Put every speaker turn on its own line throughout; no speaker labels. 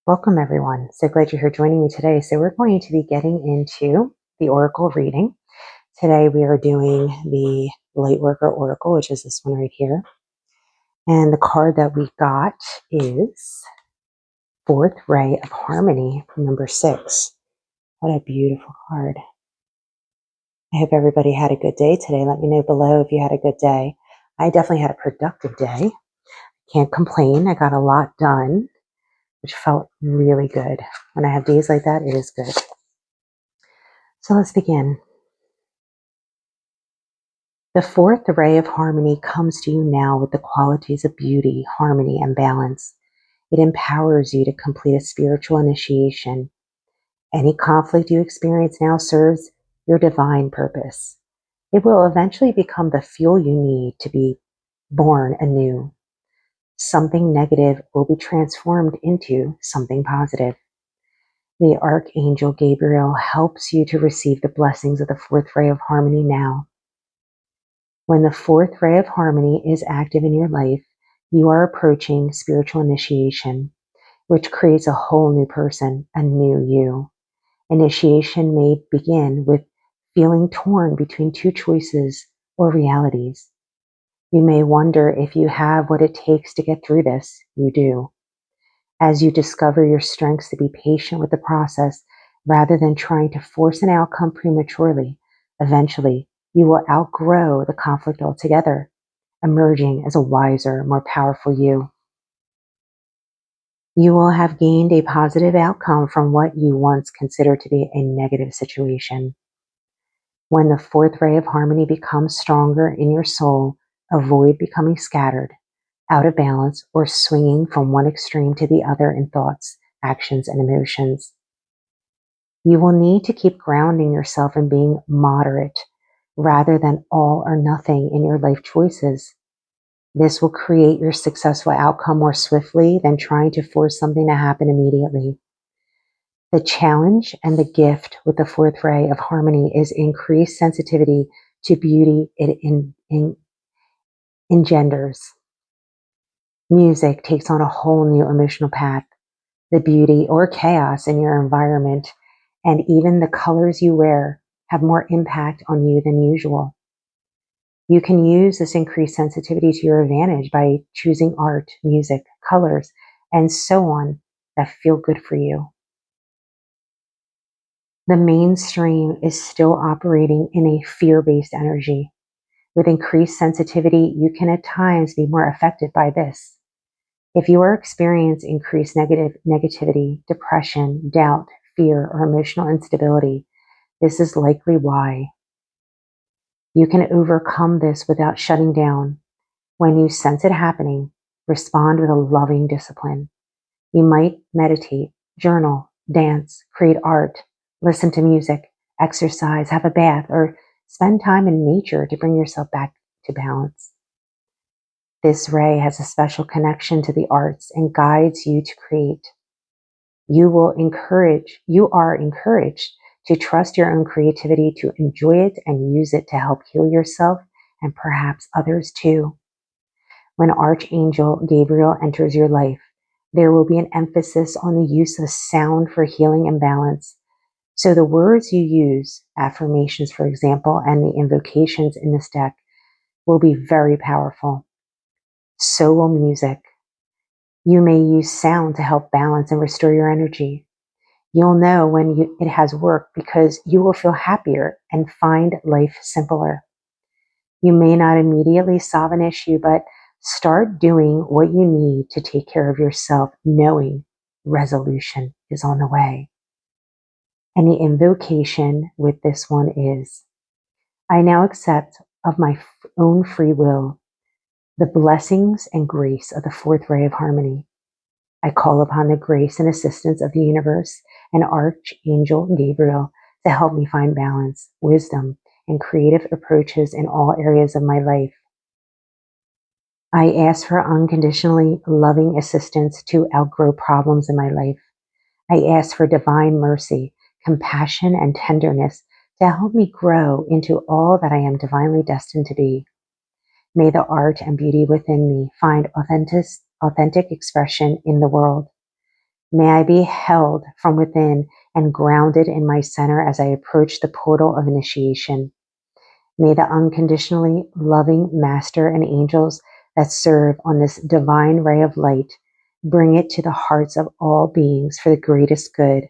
Welcome, everyone. So glad you're here joining me today. So we're going to be getting into the Oracle reading. Today we are doing the Lightworker Oracle, which is this one right here. And the card that we got is Fourth Ray of Harmony, number 6. What a beautiful card. I hope everybody had a good day today. Let me know below if you had a good day. I definitely had a productive day. Can't complain. I got a lot done, which felt really good. When I have days like that, it is good. So let's begin. The fourth ray of harmony comes to you now with the qualities of beauty, harmony, and balance. It empowers you to complete a spiritual initiation. Any conflict you experience now serves your divine purpose. It will eventually become the fuel you need to be born anew. Something negative will be transformed into something positive. The Archangel Gabriel helps you to receive the blessings of the fourth ray of harmony now. When the fourth ray of harmony is active in your life, you are approaching spiritual initiation, which creates a whole new person, a new you. Initiation may begin with feeling torn between two choices or realities. You may wonder if you have what it takes to get through this. You do. As you discover your strengths to be patient with the process rather than trying to force an outcome prematurely, eventually you will outgrow the conflict altogether, emerging as a wiser, more powerful you. You will have gained a positive outcome from what you once considered to be a negative situation. When the fourth ray of harmony becomes stronger in your soul, avoid becoming scattered, out of balance, or swinging from one extreme to the other in thoughts, actions, and emotions. You will need to keep grounding yourself in being moderate rather than all or nothing in your life choices. This will create your successful outcome more swiftly than trying to force something to happen immediately. The challenge and the gift with the fourth ray of harmony is increased sensitivity to beauty it engenders. Music takes on a whole new emotional path. The beauty or chaos in your environment and even the colors you wear have more impact on you than usual. You can use this increased sensitivity to your advantage by choosing art, music, colors, and so on that feel good for you. The mainstream is still operating in a fear-based energy. With increased sensitivity, you can at times be more affected by this. If you are experiencing increased negativity, depression, doubt, fear, or emotional instability, this is likely why. You can overcome this without shutting down. When you sense it happening, respond with a loving discipline. You might meditate, journal, dance, create art, listen to music, exercise, have a bath, or spend time in nature to bring yourself back to balance. This ray has a special connection to the arts and guides you to create. You are encouraged to trust your own creativity, to enjoy it and use it to help heal yourself and perhaps others too. When Archangel Gabriel enters your life, there will be an emphasis on the use of sound for healing and balance. So the words you use, affirmations for example, and the invocations in this deck will be very powerful. So will music. You may use sound to help balance and restore your energy. You'll know when it has worked because you will feel happier and find life simpler. You may not immediately solve an issue, but start doing what you need to take care of yourself, knowing resolution is on the way. And the invocation with this one is, I now accept of my own free will the blessings and grace of the fourth ray of harmony. I call upon the grace and assistance of the universe and Archangel Gabriel to help me find balance, wisdom, and creative approaches in all areas of my life. I ask for unconditionally loving assistance to outgrow problems in my life. I ask for divine mercy, compassion, and tenderness to help me grow into all that I am divinely destined to be. May the art and beauty within me find authentic expression in the world. May I be held from within and grounded in my center as I approach the portal of initiation. May the unconditionally loving Master and angels that serve on this divine ray of light bring it to the hearts of all beings for the greatest good.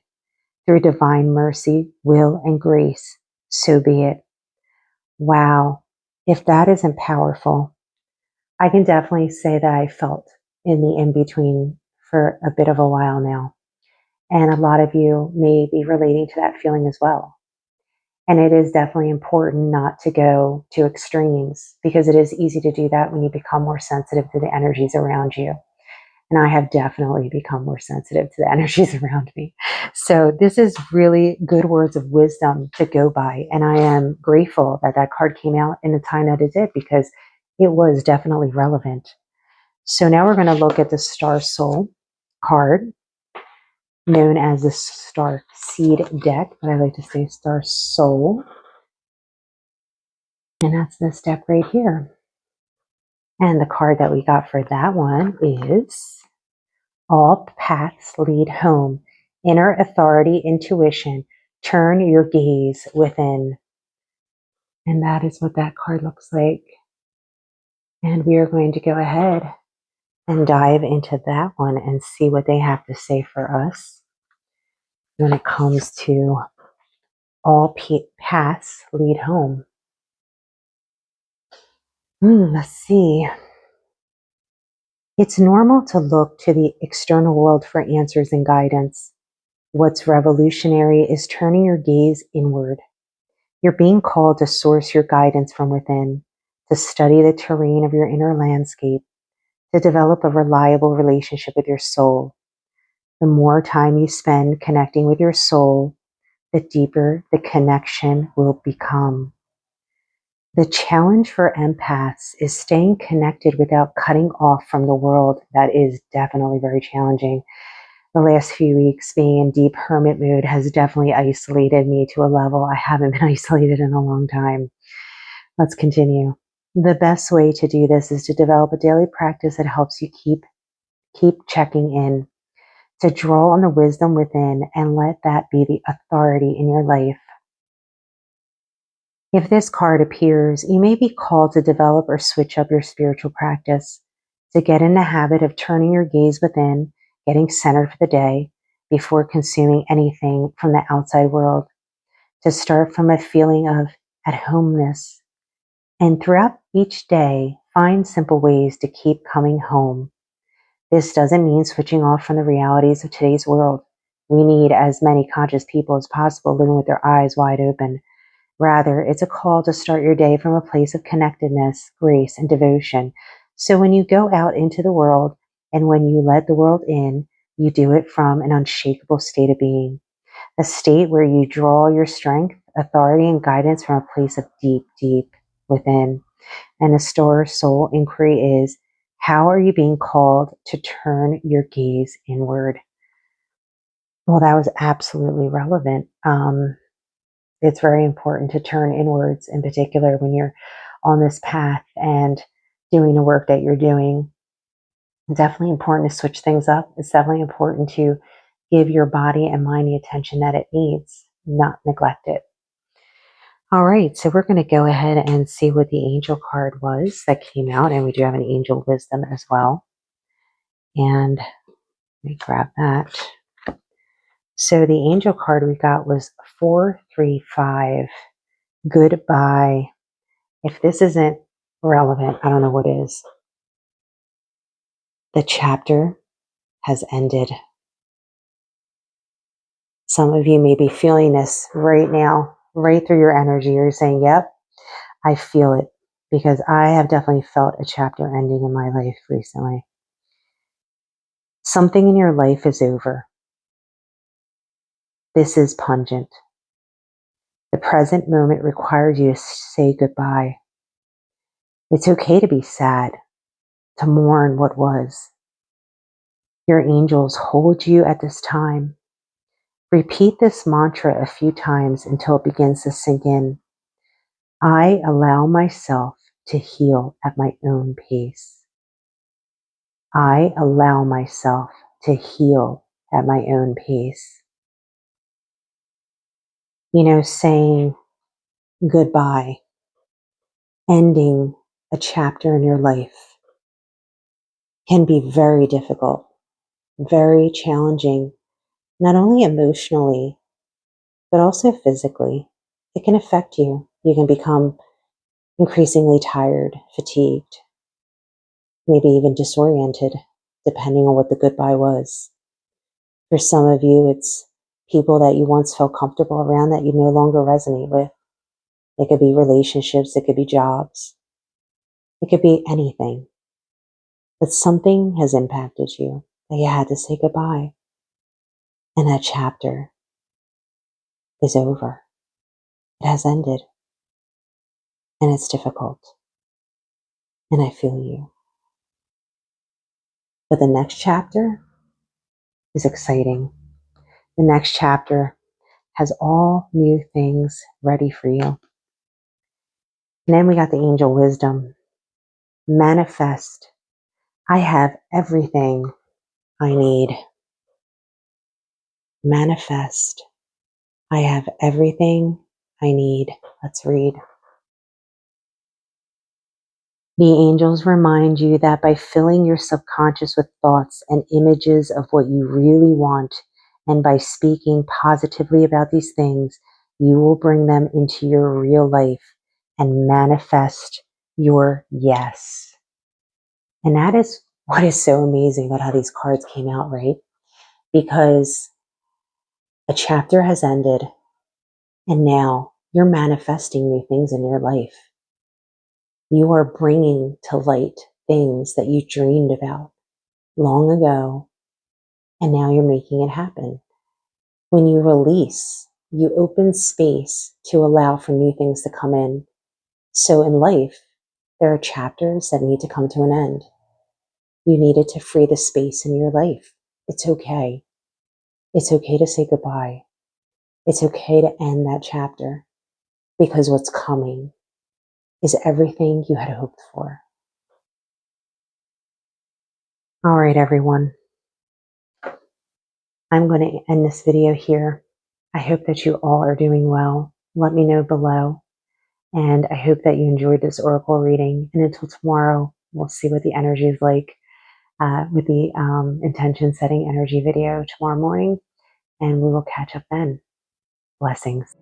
Through divine mercy, will, and grace, so be it. Wow, if that isn't powerful, I can definitely say that I felt in the in-between for a bit of a while now. And a lot of you may be relating to that feeling as well. And it is definitely important not to go to extremes, because it is easy to do that when you become more sensitive to the energies around you. And I have definitely become more sensitive to the energies around me. So this is really good words of wisdom to go by. And I am grateful that that card came out in the time that it did, because it was definitely relevant. So now we're going to look at the Star Soul card, known as the Star Seed deck, but I like to say Star Soul. And that's this deck right here. And the card that we got for that one is All Paths Lead Home. Inner authority, intuition. Turn your gaze within. And that is what that card looks like. And we are going to go ahead and dive into that one and see what they have to say for us when it comes to all paths lead home. Let's see. It's normal to look to the external world for answers and guidance. What's revolutionary is turning your gaze inward. You're being called to source your guidance from within, to study the terrain of your inner landscape, to develop a reliable relationship with your soul. The more time you spend connecting with your soul, the deeper the connection will become. The challenge for empaths is staying connected without cutting off from the world. That is definitely very challenging. The last few weeks being in deep hermit mood has definitely isolated me to a level I haven't been isolated in a long time. Let's continue. The best way to do this is to develop a daily practice that helps you keep checking in, to draw on the wisdom within and let that be the authority in your life. If this card appears, you may be called to develop or switch up your spiritual practice, to get in the habit of turning your gaze within, getting centered for the day before consuming anything from the outside world, to start from a feeling of at homeness. And throughout each day, find simple ways to keep coming home. This doesn't mean switching off from the realities of today's world. We need as many conscious people as possible living with their eyes wide open. Rather, it's a call to start your day from a place of connectedness, grace, and devotion. So when you go out into the world and when you let the world in, you do it from an unshakable state of being, a state where you draw your strength, authority, and guidance from a place of deep, deep within. And the Star Soul inquiry is, how are you being called to turn your gaze inward? Well, that was absolutely relevant. It's very important to turn inwards, in particular when you're on this path and doing the work that you're doing. It's definitely important to switch things up. It's definitely important to give your body and mind the attention that it needs, not neglect it. All right, so we're going to go ahead and see what the angel card was that came out, and we do have an angel wisdom as well. And let me grab that. So the angel card we got was 435. Goodbye. If this isn't relevant, I don't know what is. The chapter has ended. Some of you may be feeling this right now, right through your energy. You're saying, yep, I feel it, because I have definitely felt a chapter ending in my life recently. Something in your life is over. This is pungent. The present moment requires you to say goodbye. It's okay to be sad, to mourn what was. Your angels hold you at this time. Repeat this mantra a few times until it begins to sink in. I allow myself to heal at my own pace. I allow myself to heal at my own pace. You know, saying goodbye, ending a chapter in your life can be very difficult, very challenging, not only emotionally, but also physically. It can affect you. You can become increasingly tired, fatigued, maybe even disoriented, depending on what the goodbye was. For some of you, it's people that you once felt comfortable around that you no longer resonate with. It could be relationships, it could be jobs, it could be anything. But something has impacted you that you had to say goodbye. And that chapter is over. It has ended. And it's difficult. And I feel you. But the next chapter is exciting. The next chapter has all new things ready for you. And then we got the angel wisdom. Manifest. I have everything I need. Manifest. I have everything I need. Let's read. The angels remind you that by filling your subconscious with thoughts and images of what you really want, and by speaking positively about these things, you will bring them into your real life and manifest your yes. And that is what is so amazing about how these cards came out, right? Because a chapter has ended and now you're manifesting new things in your life. You are bringing to light things that you dreamed about long ago, and now you're making it happen. When you release, you open space to allow for new things to come in. So in life, there are chapters that need to come to an end. You needed to free the space in your life. It's okay. It's okay to say goodbye. It's okay to end that chapter because what's coming is everything you had hoped for. All right, everyone. I'm going to end this video here. I hope that you all are doing well. Let me know below. And I hope that you enjoyed this oracle reading. And until tomorrow, we'll see what the energy is like with the intention setting energy video tomorrow morning. And we will catch up then. Blessings.